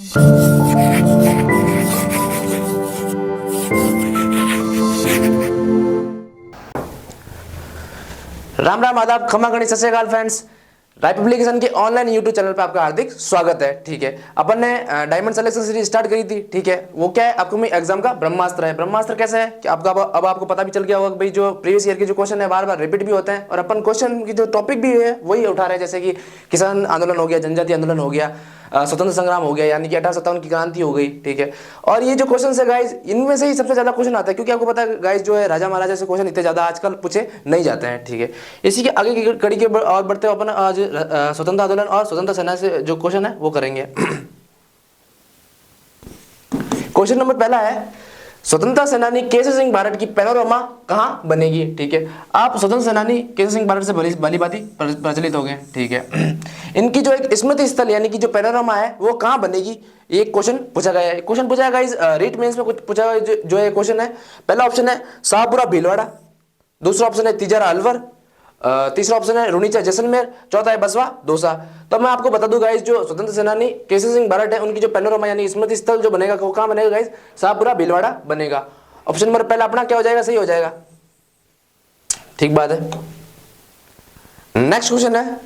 राम राम, आदाब, खमा गणित, सत श्री अकाल फ्रेंड्स। राय पब्लिकेशन के ऑनलाइन यूट्यूब चैनल पे आपका हार्दिक स्वागत है। ठीक है, अपन ने डायमंड सिलेक्शन सीरीज स्टार्ट करी थी। ठीक है, वो क्या है, आपको एग्जाम का ब्रह्मास्त्र है। ब्रह्मास्त्र कैसे है कि आपका अब आपको पता भी चल गया होगा भाई, जो प्रीवियस ईयर के जो क्वेश्चन है बार बार रिपीट भी होते हैं, और अपन क्वेश्चन की जो टॉपिक भी है वही उठा रहे हैं। जैसे कि किसान आंदोलन हो गया, जनजातीय आंदोलन हो गया, स्वतंत्र संग्राम हो गया, यानी कि 1857 की क्रांति हो गई। ठीक है, और ये जो क्वेश्चन है गाइज, इनमें से ही सबसे ज्यादा क्वेश्चन आता है, क्योंकि आपको पता है गाइज, जो है राजा महाराजा से क्वेश्चन इतने ज्यादा आजकल पूछे नहीं जाते हैं। ठीक है, इसी के आगे की कड़ी के और बढ़ते हुए अपन आज स्वतंत्र आंदोलन और स्वतंत्र सेना से जो क्वेश्चन है वो करेंगे। क्वेश्चन नंबर पहला है, स्वतंत्रता सेनानी केसरी सिंह भारत की पैनोरमा कहां बनेगी। ठीक है, आप स्वतंत्र सेनानी केसरी सिंह भारत से भली भांति प्रचलित हो गए। ठीक है, इनकी जो एक स्मृति स्थल यानी कि जो पैनोरमा है वो कहां बनेगी, ये क्वेश्चन पूछा गया है। क्वेश्चन पूछा गया इस रीट मेंस में कुछ पूछा गया जो है क्वेश्चन है। पहला ऑप्शन है शाहपुरा भीलवाड़ा, दूसरा ऑप्शन है तिजारा अलवर, तीसरा ऑप्शन है रुनीचा जैसलमेर, चौथा है बसवा दौसा। तो मैं आपको बता दूं गाइस, जो स्वतंत्र सेनानी केसरी सिंह भारत है उनकी जो पैनोरमा यानी स्मृति स्थल जो बनेगा वो कहां बनेगा गाइस, शाहपुरा भीलवाड़ा बनेगा। ऑप्शन नंबर पहला अपना क्या हो जाएगा, सही हो जाएगा। ठीक बात है। नेक्स्ट क्वेश्चन है,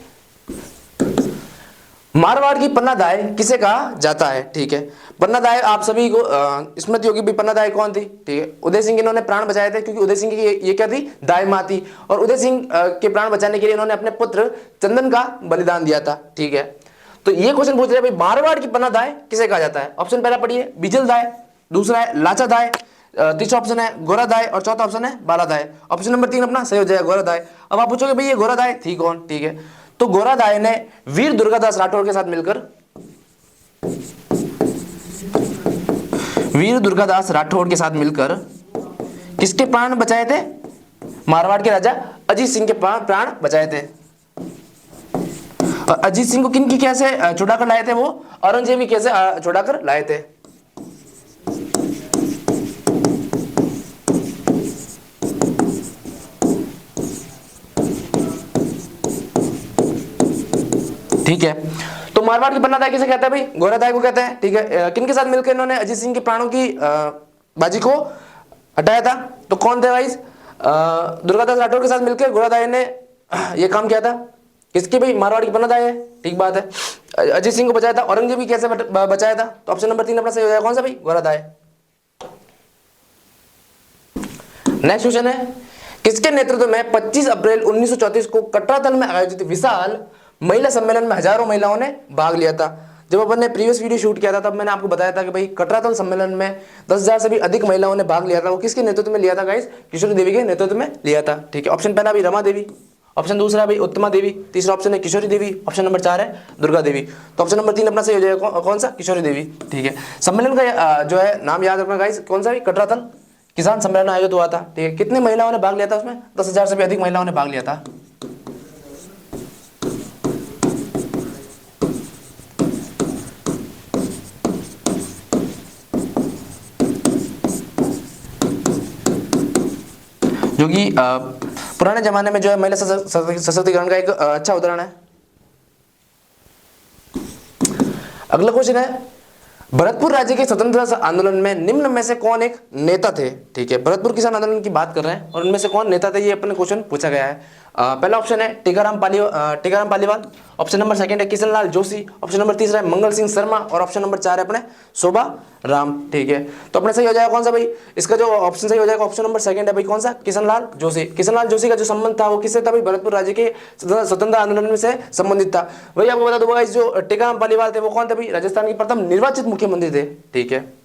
मारवाड़ की पन्नादाय किसे कहा जाता है। ठीक है, पन्नादाय आप सभी को स्मृति होगी भी, पन्नादाय कौन थी। ठीक है, उदय सिंह इन्होंने प्राण बचाए थे, क्योंकि उदय सिंह की ये क्या थी, दाई माँ थी, और उदय सिंह के प्राण बचाने के लिए इन्होंने अपने पुत्र चंदन का बलिदान दिया था। ठीक है, तो ये क्वेश्चन पूछ रहे हैं भाई, मारवाड़ की पन्नादाय किसे कहा जाता है। ऑप्शन पहला पढ़िए, बिजल दाय, दूसरा है लाचा दाय, तीसरा ऑप्शन है गोरा दाय, और चौथा ऑप्शन है बाला दाय। ऑप्शन नंबर 3 अपना सही हो जाएगा, गोरा दाय। अब आप पूछोगे भाई ये गोरा दाय थी कौन। ठीक है, तो गोरा दाय ने वीर दुर्गादास राठौर के साथ मिलकर किसके प्राण बचाए थे, मारवाड़ के राजा अजीत सिंह के प्राण बचाए थे। और अजीत सिंह को किनकी कैसे छुड़ाकर लाए थे, वो औरंगजेब की कैसे छुड़ाकर लाए थे। ठीक है, तो मारवाड़ की पन्नादाय किसे कहते हैं भाई, गोरादाय को कहते हैं। ठीक है, किनके साथ मिलकर इन्होंने अजीत सिंह के प्राणों की बाजी को हटाया था, तो कौन थे भाई, दुर्गादास राठौर के साथ मिलकर गोरादाय ने यह काम किया था। किसकी भाई, मारवाड़ की पन्नादाय है। ठीक बात है, अजीत सिंह को बचाया था, औरंगजेब भी कैसे बचाया था, तो ऑप्शन नंबर 3 अपना सही हो जाएगा, कौन सा भाई, गोरादाय। नेक्स्ट क्वेश्चन है, किसके नेतृत्व में 25 अप्रैल 1934 को कटरातल में आयोजित विशाल महिला सम्मेलन में हजारों महिलाओं ने भाग लिया था। जब अपन ने प्रीवियस वीडियो शूट किया था तब मैंने आपको बताया था कि भाई कटरातल सम्मेलन में 10,000 से भी अधिक महिलाओं ने भाग लिया था। वो किसके नेतृत्व में लिया था गाइस, किशोरी देवी के नेतृत्व में लिया था। ठीक है, ऑप्शन पहला भाई रमा देवी, ऑप्शन दूसरा भाई उत्तमा देवी, तीसरा ऑप्शन है किशोरी देवी, ऑप्शन नंबर 4 है दुर्गा देवी। तो ऑप्शन नंबर 3 अपना सही हो जाएगा, कौन सा, किशोरी देवी। ठीक है, सम्मेलन का जो है नाम याद रखना गाइस, कौन सा भाई, कटरातल किसान सम्मेलन आयोजित हुआ था। ठीक है, कितने महिलाओं ने भाग लिया था उसमें, 10,000 से भी अधिक महिलाओं ने भाग लिया था। जो कि पुराने जमाने में जो है महिला सशक्तिकरण का एक अच्छा उदाहरण है। अगला क्वेश्चन है, भरतपुर राज्य के स्वतंत्रता आंदोलन में निम्न में से कौन एक नेता थे। ठीक है, भरतपुर किसान आंदोलन की बात कर रहे हैं और उनमें से कौन नेता थे, ये अपने क्वेश्चन पूछा गया है। पहला ऑप्शन है टीकाराम पालीवाल, ऑप्शन नंबर 2 है किशनलाल जोशी, ऑप्शन नंबर 3 है मंगल सिंह शर्मा, और ऑप्शन नंबर 4 है अपने शोभा राम। ठीक है, तो अपने सही हो जाएगा कौन सा भाई, इसका जो ऑप्शन सही हो जाएगा ऑप्शन नंबर 2 है भाई, कौन सा, किशनलाल जोशी। किशनलाल जोशी का जो संबंध था वो किससे था भाई, भरतपुर राज्य के स्वतंत्रता आंदोलन में से संबंधित था। वही आपको बता दूंगा, जो टीकाराम पालीवाल थे वो कौन थे भाई, राजस्थान के प्रथम निर्वाचित मुख्यमंत्री थे। ठीक है,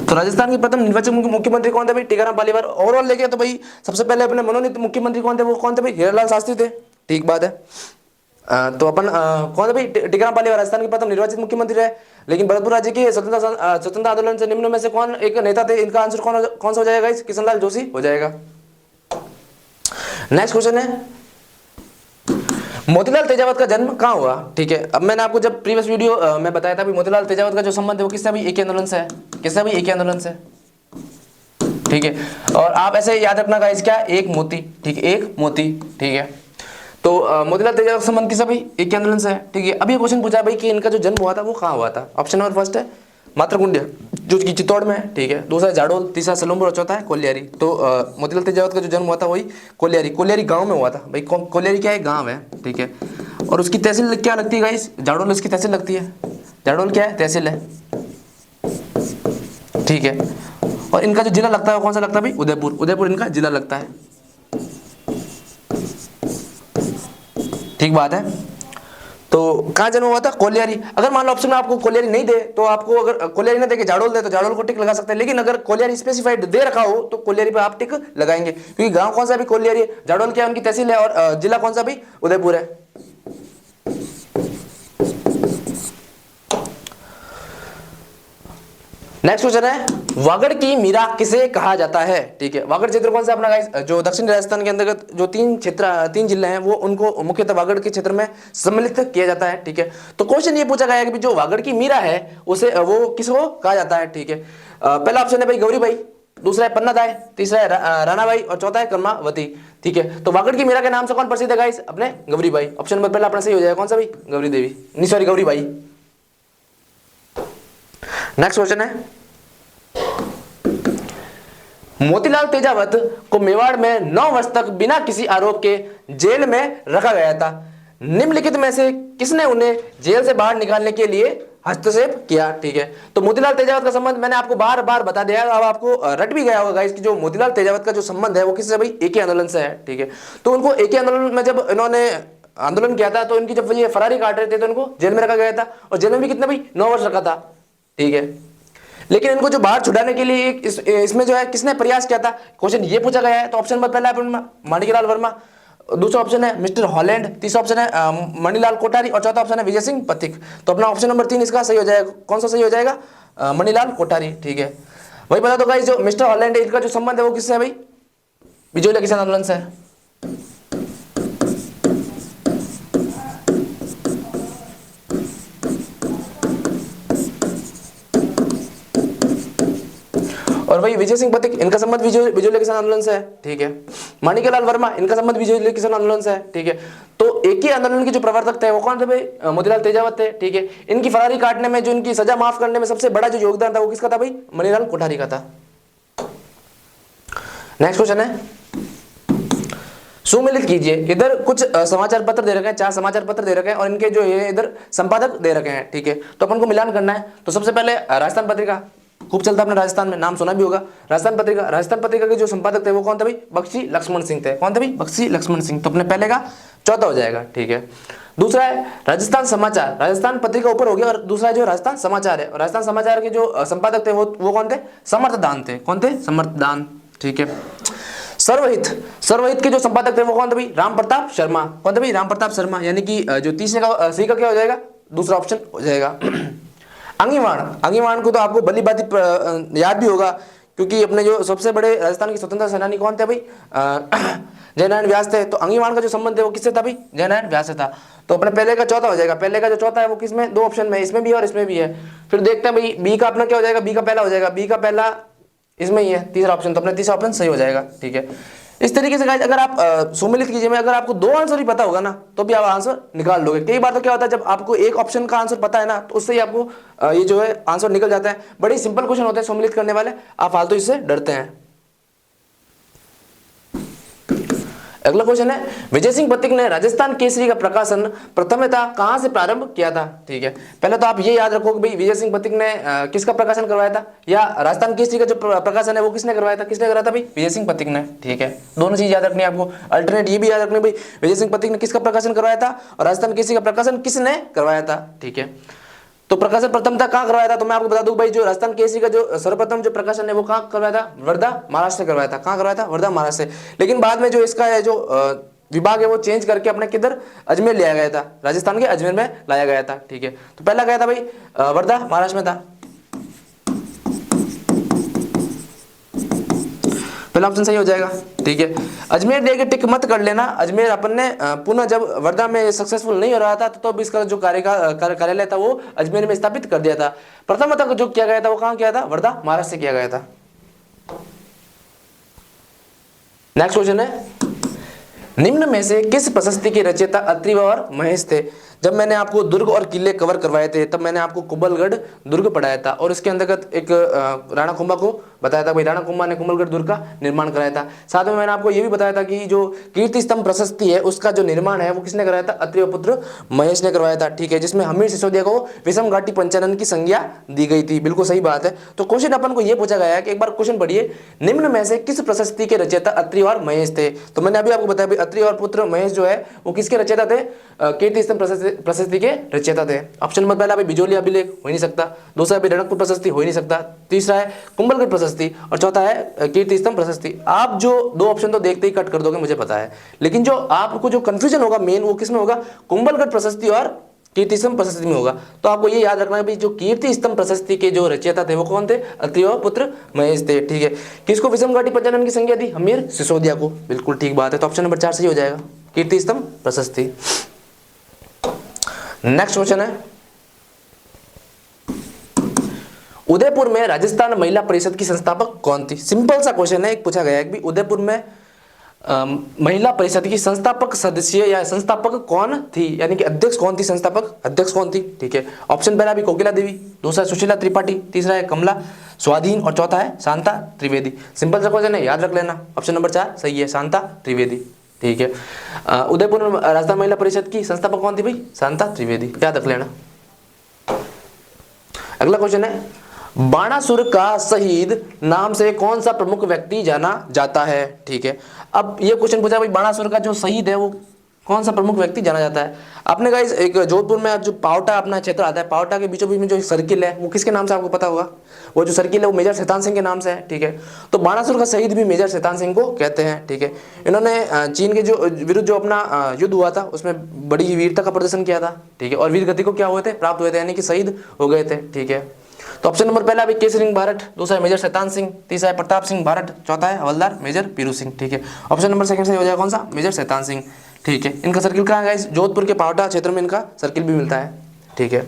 तो राजस्थान के प्रथम निर्वाचित मुख्यमंत्री कौन थे भाई, टीकाराम पालीवाल। ओवरऑल लेके तो भाई सबसे पहले अपने मनोनीत मुख्यमंत्री कौन थे, वो कौन थे भाई, हीरालाल शास्त्री थे। ठीक बात है, तो अपन कौन थे भाई, टीकाराम पालीवाल राजस्थान के प्रथम निर्वाचित मुख्यमंत्री रहे। लेकिन भरतपुर राज्य के स्वतंत्रता आंदोलन से निम्न में से कौन एक नेता थे, इनका आंसर कौन सा हो जाएगा, किशनलाल जोशी हो जाएगा। नेक्स्ट क्वेश्चन है, मोतीलाल तेजावत का जन्म कहाँ हुआ? ठीक है, अब मैंने आपको जब प्रीवियस वीडियो में बताया था भी मोतीलाल तेजावत का जो संबंध है वो किससे भी एके आंदोलन से है, किससे भी एके आंदोलन से, ठीक है। और आप ऐसे याद रखना गाइस, क्या एक मोती, ठीक है, एक मोती, ठीक है। तो मोतीलाल तेजावत का संबंध किससे भाई? एके आंदोलन से है, ठीक है। अभी क्वेश्चन पूछा भाई कि इनका जो जन्म हुआ था वो कहाँ हुआ था? ऑप्शन नंबर फर्स्ट है मातृकुंडिया जो कि चित्तौड़ में है, ठीक है। दूसरा जाडोल, तीसरा सलूमपुर और चौथा है कोलियारी। तो मोतीलाल तेजावत का जो जन्म हुआ था वही कोलियारी, कोलियारी गांव में हुआ था भाई। कोलियारी क्या है? गांव है, ठीक है। और उसकी तहसील क्या लगती है गाइस? जाडोल उसकी तहसील लगती है। जाडोल क्या है? तहसील है, ठीक है। और इनका जो जिला लगता है वो कौन सा लगता है भाई? उदयपुर, उदयपुर इनका जिला लगता है, ठीक बात है। तो कहाँ जन्म हुआ था? कोलियारी। अगर मान लो ऑप्शन में आपको कोलियारी नहीं दे तो आपको, अगर कोलियारी ना दे के जाडोल दे तो जाडोल को टिक लगा सकते हैं, लेकिन अगर कोलियारी स्पेसिफाइड दे रखा हो तो कोलियारी पे आप टिक लगाएंगे, क्योंकि गांव कौन सा भी कोलियारी है, जाडोल क्या है उनकी तहसील है, और जिला कौन सा भी? उदयपुर है। नेक्स्ट क्वेश्चन है वागड़ की मीरा किसे कहा जाता है? ठीक है, वागड़ क्षेत्र कौन सा अपना गाइस? जो दक्षिण राजस्थान के अंतर्गत जो तीन जिले हैं वो उनको मुख्यतः वागड़ के क्षेत्र में सम्मिलित किया जाता है, ठीक है। तो क्वेश्चन ये पूछा गया है कि जो वागड़ की मीरा है उसे वो किसको कहा जाता है? ठीक है, पहला ऑप्शन है भाई गौरीबाई, दूसरा है पन्नादाय, तीसरा है रानाबाई और चौथा है कर्मावती, ठीक है। तो वागड़ की मीरा के नाम से कौन प्रसिद्ध है गाइस? अपने गौरीबाई। ऑप्शन नंबर पहला अपना सही हो जाएगा, कौन सा भाई? गौरी देवी, नहीं सॉरी गौरीबाई। नेक्स्ट क्वेश्चन है मोतीलाल तेजावत को मेवाड़ में 9 वर्ष तक बिना किसी आरोप के जेल में रखा गया था। निम्नलिखित में से किसने उन्हें जेल से बाहर निकालने के लिए हस्तक्षेप किया? ठीक है, तो मोतीलाल तेजावत का संबंध मैंने आपको बार बार बता दिया, अब आपको रट भी गया होगा गाइस कि जो मोतीलाल तेजावत का जो संबंध है वो किससे भाई? एके आंदोलन से है, ठीक है। तो उनको एके आंदोलन में जब इन्होंने आंदोलन किया था तो इनकी जब ये फरारी काट रहे थे तो इनको जेल में रखा गया था, और जेल में भी कितना भाई? 9 वर्ष रखा था, ठीक है। लेकिन इनको जो बाहर छुड़ाने के लिए इसमें जो है किसने प्रयास किया था? क्वेश्चन ये पूछा गया है। तो ऑप्शन नंबर पहला है माणिकलाल वर्मा, दूसरा ऑप्शन है मिस्टर हॉलैंड, तीसरा ऑप्शन है मणिलाल कोठारी और चौथा ऑप्शन है विजय सिंह पथिक। तो अपना ऑप्शन नंबर 3 इसका सही हो जाएगा। कौन सा सही हो जाएगा? मणिलाल कोठारी, ठीक है। वही बता दो गाइस, जो मिस्टर हॉलैंड है इनका जो संबंध है वो किससे है भाई? बिजोलिया किसान आंदोलन से है। और भाई विजय सिंह पथिक इनका संबंध बिजोलिया किसान आंदोलन से है, ठीक है। माणिकलाल वर्मा इनका संबंध बिजोलिया किसान आंदोलन से है, ठीक है। तो एक ही आंदोलन के जो प्रवर्तक थे वो कौन थे भाई? मोतीलाल तेजावत थे, ठीक है। इनकी फरारी काटने में, जो इनकी सजा माफ करने में सबसे बड़ा जो योगदान था वो किसका था भाई? मणिलाल कोठारी का था। नेक्स्ट क्वेश्चन है सुमेलित कीजिए। इधर कुछ समाचार पत्र दे रखे हैं, 4 समाचार पत्र दे रखे हैं और इनके जो ये इधर संपादक दे रखे हैं, ठीक है। तो अपन को मिलान करना है। तो सबसे पहले राजस्थान पत्रिका खूब चलता है अपने राजस्थान में, नाम सुना भी होगा राजस्थान पत्रिका के जो संपादक थे वो कौन थे भाई? बख्शी लक्ष्मण सिंह थे। कौन थे भाई? बख्शी लक्ष्मण सिंह। तो अपने पहले का चौथा हो जाएगा, ठीक है। दूसरा है राजस्थान समाचार, राजस्थान पत्रिका ऊपर हो गया, और दूसरा जो राजस्थान समाचार है, और राजस्थान समाचार के जो संपादक थे वो कौन थे? समर्थदान थे। कौन थे? समर्थदान, ठीक है। सर्वहित के जो संपादक थे वो कौन थे भाई? राम प्रताप शर्मा। कौन थे भाई? राम प्रताप शर्मा, यानी कि जो तीसरे का सी का क्या हो जाएगा? दूसरा ऑप्शन हो जाएगा। अंगीवाण को तो आपको भली बात याद भी होगा, क्योंकि अपने जो सबसे बड़े राजस्थान के स्वतंत्रता सेनानी कौन थे भाई? जयनारायण व्यास थे। तो अंगीवाण का जो संबंध है वो किससे था भाई? जयनारायण व्यास से था। तो अपने पहले का चौथा हो जाएगा। पहले का जो चौथा है वो किसमें? 2 ऑप्शन में, इसमें भी है और इसमें भी है। फिर देखते हैं भाई बी का अपना क्या हो जाएगा? बी का पहला हो जाएगा। बी का पहला इसमें ही है, तीसरा ऑप्शन। तो अपने तीसरा ऑप्शन सही हो जाएगा, ठीक है। इस तरीके से गाइस अगर आप सुमेलित कीजिए में अगर आपको 2 आंसर ही पता होगा ना तो भी आप आंसर निकाल लोगे। कई बार तो क्या होता है जब आपको एक ऑप्शन का आंसर पता है ना तो उससे ही आपको ये जो है आंसर निकल जाता है। बड़े सिंपल क्वेश्चन होते हैं सुमेलित करने वाले, आप फालतू इससे डरते हैं। अगला क्वेश्चन है विजय सिंह पथिक ने राजस्थान केसरी का प्रकाशन प्रथमतः कहां से प्रारंभ किया था? ठीक है, पहले तो आप ये याद रखो कि भाई विजय सिंह पथिक ने किसका प्रकाशन करवाया था, या राजस्थान केसरी का जो प्रकाशन है वो किसने करवाया था? किसने करा था भाई? विजय सिंह पथिक ने। ठीक है, दोनों चीज याद रखनी है आपको। अल्टरनेट ये भी याद रखनी भाई विजय सिंह पथिक ने किसका प्रकाशन करवाया था और राजस्थान केसरी का प्रकाशन किसने करवाया था। ठीक है, तो प्रकाशन प्रथमतः कहाँ करवाया था? तो मैं आपको बता दूं भाई जो राजस्थान केसरी का जो सर्वप्रथम जो प्रकाशन है वो कहाँ करवाया था? वर्धा महाराष्ट्र करवाया था। कहाँ करवाया था? वर्धा महाराष्ट्र। लेकिन बाद में जो इसका है जो विभाग है वो चेंज करके अपने किधर अजमेर लिया गया था, राजस्थान के अजमेर में लाया गया था। ठीक है, तो पहला गया था भाई वर्धा महाराष्ट्र में था। पहला ऑप्शन सही हो जाएगा। ठीक है, अजमेर दे के टिक मत कर लेना। अजमेर अपन ने पुनः जब वर्धा में सक्सेसफुल नहीं हो रहा था तो अब इसका जो कार्यालय था वो अजमेर में स्थापित कर दिया था। प्रथमतः जो किया गया था वो कहाँ किया था? वर्धा, महाराष्ट्र से किया गया था। नेक्स्ट क्वेश्चन है, निम्न में से किस प्रशस्ति के रचयिता अत्रि और महेश थे? जब मैंने आपको दुर्ग और किले कवर करवाए थे तब मैंने आपको कुंभलगढ़ दुर्ग पढ़ाया था और इसके अंतर्गत एक राणा कुंभा को बताया था, भाई राणा कुंभा ने कुंभलगढ़ दुर्ग का निर्माण कराया था। साथ में मैंने आपको ये भी बताया था कि जो कीर्ति स्तंभ प्रशस्ति है उसका जो निर्माण है वो किसने कराया था? अत्रि पुत्र महेश ने करवाया था। ठीक है, जिसमें हमीर सिसोदिया को विषम घाटी पंचानन की संज्ञा दी गई थी। बिल्कुल सही बात है। तो क्वेश्चन अपन को ये पूछा गया है कि एक बार क्वेश्चन पढ़िए, निम्न में से किस प्रशस्ति के रचयिता अत्रि और महेश थे? तो मैंने अभी आपको बताया अत्रि और पुत्र महेश जो है वो किसके रचयिता थे? कीर्ति स्तंभ प्रशस्ति के रचयिता थे। ऑप्शन नंबर पहला बिजोली अभिलेख हो ही नहीं सकता, दूसरा रणकपुर प्रशस्ति हो ही नहीं सकता, तीसरा है कुंभलगढ़ प्रशस्ति और चौथा है कीर्ति स्तंभ प्रशस्ति। आप जो दो ऑप्शन तो देखते ही कट कर दोगे मुझे पता है, लेकिन जो आपको जो कंफ्यूजन होगा मेन वो किसमें होगा? कुंभलगढ़ प्रशस्ति और कीर्ति स्तंभ प्रशस्ति में होगा। तो आपको ये याद रखना है भाई, जो कीर्ति स्तंभ प्रशस्ति के जो रचयिता थे वो कौन थे? अत्रि और पुत्र महेश थे। ठीक है, किसको विषम घाटी पंचानन की संज्ञा दी? हमीर सिसोदिया को। बिल्कुल ठीक बात है। तो ऑप्शन नंबर 4 सही हो जाएगा, कीर्ति स्तंभ प्रशस्ति। नेक्स्ट क्वेश्चन है, उदयपुर में राजस्थान महिला परिषद की संस्थापक कौन थी? सिंपल सा क्वेश्चन है, एक पूछा गया है कि उदयपुर में महिला परिषद की संस्थापक सदस्य या संस्थापक कौन थी, यानी कि अध्यक्ष कौन थी, संस्थापक अध्यक्ष कौन थी? ठीक है, ऑप्शन पहला भी कोकिला देवी, दूसरा सुशीला त्रिपाठी, तीसरा है कमला स्वाधीन और चौथा है शांता त्रिवेदी। सिंपल सा क्वेश्चन है, याद रख लेना। ऑप्शन नंबर 4 सही है, शांता त्रिवेदी। ठीक है, उदयपुर में राजस्थान महिला परिषद की संस्थापक कौन थी भाई? शांता त्रिवेदी, याद रख लेना। अगला क्वेश्चन है, बाणासुर का शहीद नाम से कौन सा प्रमुख व्यक्ति जाना जाता है? ठीक है, अब ये क्वेश्चन पूछा भाई, बाणासुर का जो शहीद है वो कौन सा प्रमुख व्यक्ति जाना जाता है? आपने गाइस एक जोधपुर में जो पावटा अपना क्षेत्र आता है, पावटा के बीचों बीच में जो सर्किल है वो किसके नाम से आपको पता होगा? वो जो सर्किल है वो मेजर शैतान सिंह के नाम से है। ठीक है, तो बाणासुर का शहीद भी मेजर शैतान सिंह को कहते हैं। ठीक है, इन्होंने चीन के जो विरुद्ध जो अपना युद्ध हुआ था उसमें बड़ी वीरता का प्रदर्शन किया था। ठीक है, और वीर गति को क्या हुए थे? प्राप्त हुए थे, यानी कि शहीद हो गए थे। ठीक है, तो ऑप्शन नंबर पहला भी केसरी सिंह भारत, दूसरा है मेजर शैतान सिंह, तीसरा है प्रताप सिंह भारत, चौथा है हवलदार मेजर पीरू सिंह। ठीक है, ऑप्शन नंबर सेकंड सही हो जाएगा, कौन सा? मेजर शैतान सिंह। ठीक है, इनका सर्किल कहाँ है? जोधपुर के पावटा क्षेत्र में इनका सर्किल भी मिलता है। ठीक है,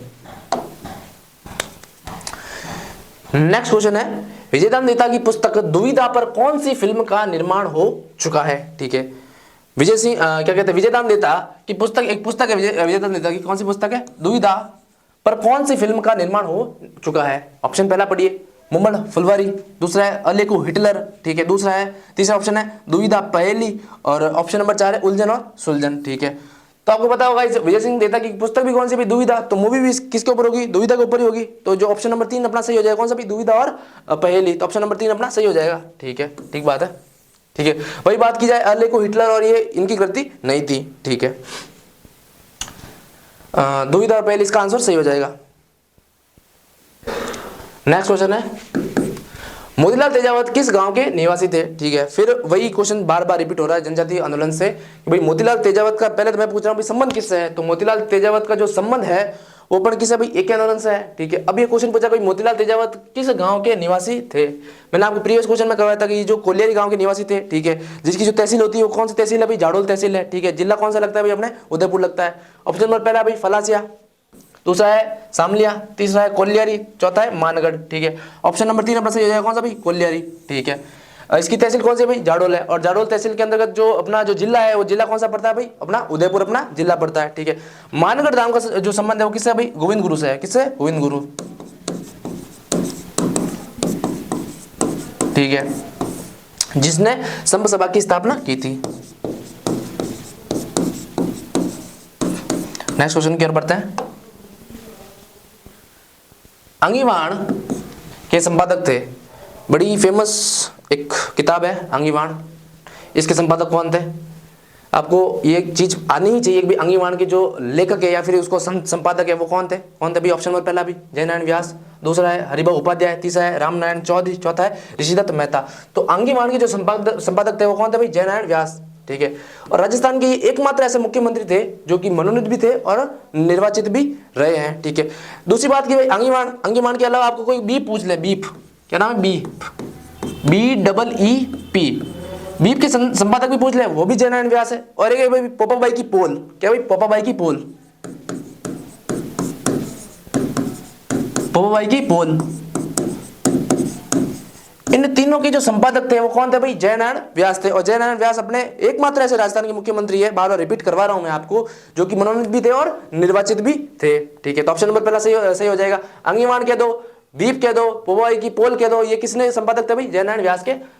नेक्स्ट क्वेश्चन है, विजयदान नेता की पुस्तक दुविधा पर कौन सी फिल्म का निर्माण हो चुका है? ठीक है, विजय सिंह क्या कहते हैं, विजयदान नेता की पुस्तक, एक पुस्तक है विजयदान नेता की, कौन सी पुस्तक है? दुविधा पर कौन सी फिल्म का निर्माण हो चुका है? ऑप्शन पहला पढ़िए, मुमड़ फुलवारी, दूसरा है अलेकू हिटलर। ठीक है, दूसरा है, तीसरा ऑप्शन है दुविधा पहेली और ऑप्शन नंबर 4 है उलझन और सुलझन। ठीक है, तो आपको पता होगा विजय सिंह देता की पुस्तक भी कौन सी भी? दुविधा। तो मूवी भी किसके ऊपर होगी? दुविधा के ऊपर ही होगी। तो जो ऑप्शन नंबर 3 अपना सही हो जाएगा, कौन सा भी? दुविधा और पहेली। तो ऑप्शन नंबर 3 अपना सही हो जाएगा। ठीक है, ठीक बात है। ठीक है, वही बात की जाए अलेकू हिटलर और ये इनकी कृति नहीं थी। ठीक है, दुविधा और पहेली इसका आंसर सही हो जाएगा। नेक्स्ट क्वेश्चन है, मोतीलाल तेजावत किस गांव के निवासी थे? ठीक है, फिर वही क्वेश्चन बार बार रिपीट हो रहा है जनजातीय आंदोलन से कि भाई मोतीलाल तेजावत का, पहले तो मैं पूछ रहा हूं भाई संबंध किससे है? तो मोतीलाल तेजावत का जो संबंध है वो पण किससे भाई? एक आंदोलन से है। ठीक है, अब ये क्वेश्चन पूछा भाई मोतीलाल तेजावत किस गांव के निवासी थे? मैंने आपको प्रीवियस क्वेश्चन में करवाया था कि जो कोलियारी गांव के निवासी थे। ठीक है, जिसकी जो तहसील होती है वो कौन सी तहसील है भाई? जाडोल तहसील है। ठीक है, जिला कौन सा लगता है भाई अपने? उदयपुर लगता है। ऑप्शन नंबर पहला भाई फलासिया, दूसरा है सामलिया, तीसरा है कोलियारी, चौथा है मानगढ़। ठीक है, ऑप्शन नंबर 3 अपना सही हो जाएगा, कौन सा भाई? कोलियारी। ठीक है, इसकी तहसील कौन सी है भाई? जाडोल है, और जाडोल तहसील के अंतर्गत जो अपना जो जिला है वो जिला कौन सा पड़ता है भाई? अपना उदयपुर अपना जिला पड़ता है। ठीक है, मानगढ़ धाम का जो संबंध है वो किससे है भाई? गोविंद गुरु से है। किससे? गोविंद गुरु। ठीक है, जिसने संभ सभा की स्थापना की थी। नेक्स्ट क्वेश्चन की ओर बढ़ते हैं। अंगिवाण के संपादक थे, बड़ी फेमस एक किताब है अंगिवाण, इसके संपादक कौन थे? आपको ये चीज आनी ही चाहिए कि अंगिवाण के जो लेखक है या फिर उसको संपादक है वो कौन थे? कौन थे भी? ऑप्शन नंबर पहला भी जयनारायण व्यास, दूसरा है हरिभाऊ उपाध्याय, तीसरा है रामनारायण चौधरी, चौथा है ऋषिदत्त मेहता। तो अंगिवाण के जो संपादक थे वो कौन थे भाई? जयनारायण व्यास। ठीक है, और राजस्थान के एकमात्र ऐसे मुख्यमंत्री थे जो कि मनोनीत भी थे और निर्वाचित भी रहे हैं। ठीक है, दूसरी बात की भाई अंगिवाण के अलावा आपको कोई बीप पूछ ले, बीप क्या नाम है? Beep BEEP। बीप के संपादक भी पूछ ले, वो भी जय नारायण व्यास है। और एक भाई पोपाबाई की पोल, क्या भाई पोपाबाई की पोल, पोपाबाई की पोल, इन तीनों के जो संपादक थे वो कौन थे भाई, जय नारायण व्यास थे। और जय नारायण व्यास अपने एकमात्र ऐसे राजस्थान के मुख्यमंत्री है, बार बार रिपीट करवा रहा हूं मैं आपको, जो कि मनोनीत भी थे और निर्वाचित भी थे। ठीक है, तो ऑप्शन नंबर पहला सही हो जाएगा। अंगिवाण कह दो, बीप कह दो, पोपाबाई की पोल कह दो, ये किसने संपादक थे भाई, जय नारायण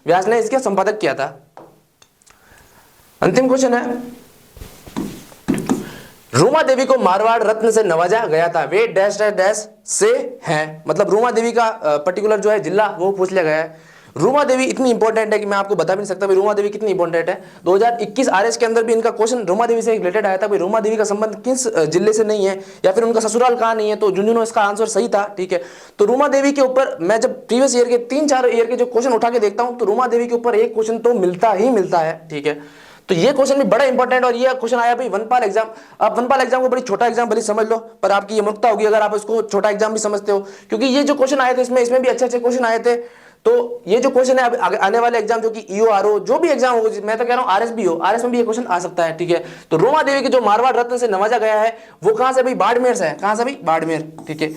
व्यास ने इसके संपादक किया था। अंतिम क्वेश्चन है, रूमा देवी को मारवाड़ रत्न से नवाजा गया था, वे डैश डैश डैश से हैं। मतलब रूमा देवी का पर्टिकुलर जो है जिला वो पूछ लिया गया है। रूमा देवी इतनी इंपॉर्टेंट है कि मैं आपको बता भी नहीं सकता भाई रूमा देवी कितनी इंपॉर्टेंट है। 2021 आरएस के अंदर भी इनका क्वेश्चन रूमा देवी से रिलेटेड आया था, भाई रूमा देवी का संबंध किस जिले से नहीं है या फिर उनका ससुराल कहाँ नहीं है, तो झुंझुनू इसका आंसर सही था। ठीक है, तो रूमा देवी के ऊपर मैं जब प्रीवियस ईयर के 3-4 ईयर के जो क्वेश्चन उठा के देखता हूं तो रूमा देवी के ऊपर एक क्वेश्चन तो मिलता ही मिलता है। ठीक है, तो ये क्वेश्चन भी बड़ा इंपॉर्टेंट, और ये क्वेश्चन आया भाई वनपाल एग्जाम। आप वनपाल एग्जाम को बड़ी छोटा एग्जाम भले समझ लो, पर आपकी ये मूर्खता होगी अगर आप इसको छोटा एग्जाम भी समझते हो, क्योंकि ये जो क्वेश्चन आए थे इसमें भी अच्छे क्वेश्चन आए थे। तो ये जो क्वेश्चन है आने वाले एग्जाम जो कि ईओ आरओ जो भी एग्जाम हो, मैं तो कह रहा हूं आरएस भी हो, आरएस में भी ये क्वेश्चन आ सकता है। ठीक है, तो रूमा देवी के जो मारवाड़ रत्न से नवाजा गया है वो कहां से भाई, बाड़मेर से है। कहां से भाई, बाड़मेर। ठीक है,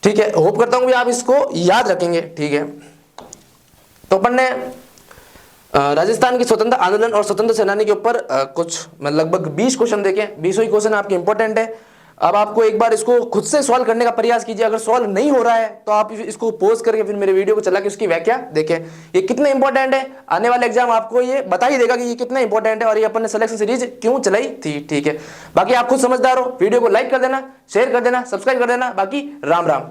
ठीक है, होप करता हूं भी आप इसको याद रखेंगे। ठीक है, तो अपन ने राजस्थान की स्वतंत्र आंदोलन और स्वतंत्र सेनानी के ऊपर कुछ लगभग 20 क्वेश्चन देखे, 20 ही क्वेश्चन आपके इंपॉर्टेंट है। अब आपको एक बार इसको खुद से सॉल्व करने का प्रयास कीजिए, अगर सॉल्व नहीं हो रहा है तो आप इसको पॉज करके फिर मेरे वीडियो को चला के उसकी व्याख्या देखें, ये कितने इंपॉर्टेंट है। आने वाले एग्जाम आपको ये बता ही देगा कि ये कितना इंपॉर्टेंट है और ये अपन ने सिलेक्शन सीरीज क्यों चलाई थी। ठीक है, बाकी आप खुद समझदार हो, वीडियो को लाइक कर देना, शेयर कर देना, सब्सक्राइब कर देना। बाकी राम राम।